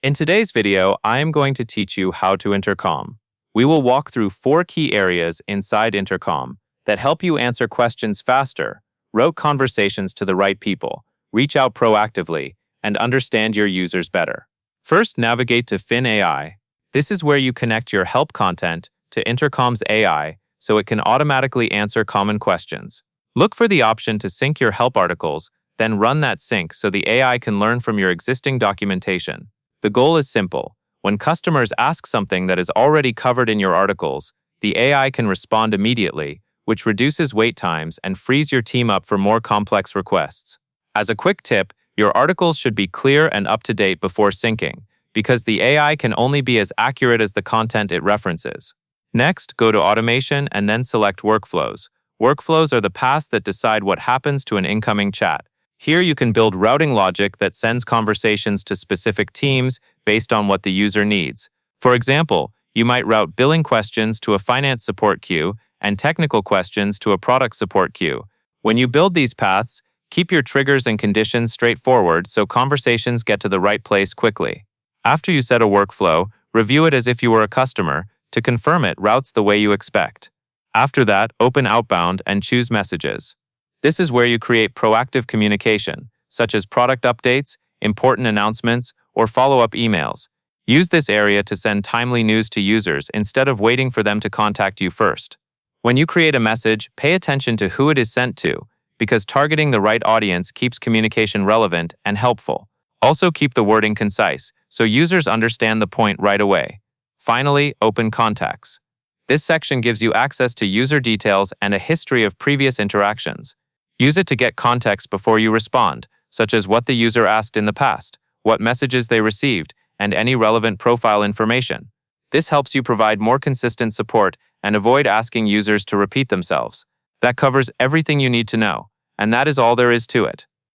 In today's video, I am going to teach you how to intercom. We will walk through 4 key areas inside intercom that help you answer questions faster, route conversations to the right people, reach out proactively, and understand your users better. First, navigate to Fin AI. This is where you connect your help content to Intercom's AI so it can automatically answer common questions. Look for the option to sync your help articles, then run that sync so the AI can learn from your existing documentation. The goal is simple. When customers ask something that is already covered in your articles, the AI can respond immediately, which reduces wait times and frees your team up for more complex requests. As a quick tip, your articles should be clear and up-to-date before syncing, because the AI can only be as accurate as the content it references. Next, go to Automation and then select Workflows. Workflows are the paths that decide what happens to an incoming chat. Here you can build routing logic that sends conversations to specific teams based on what the user needs. For example, you might route billing questions to a finance support queue and technical questions to a product support queue. When you build these paths, keep your triggers and conditions straightforward so conversations get to the right place quickly. After you set a workflow, review it as if you were a customer to confirm it routes the way you expect. After that, open Outbound and choose Messages. This is where you create proactive communication, such as product updates, important announcements, or follow-up emails. Use this area to send timely news to users instead of waiting for them to contact you first. When you create a message, pay attention to who it is sent to, because targeting the right audience keeps communication relevant and helpful. Also keep the wording concise, so users understand the point right away. Finally, open Contacts. This section gives you access to user details and a history of previous interactions. Use it to get context before you respond, such as what the user asked in the past, what messages they received, and any relevant profile information. This helps you provide more consistent support and avoid asking users to repeat themselves. That covers everything you need to know, and that is all there is to it.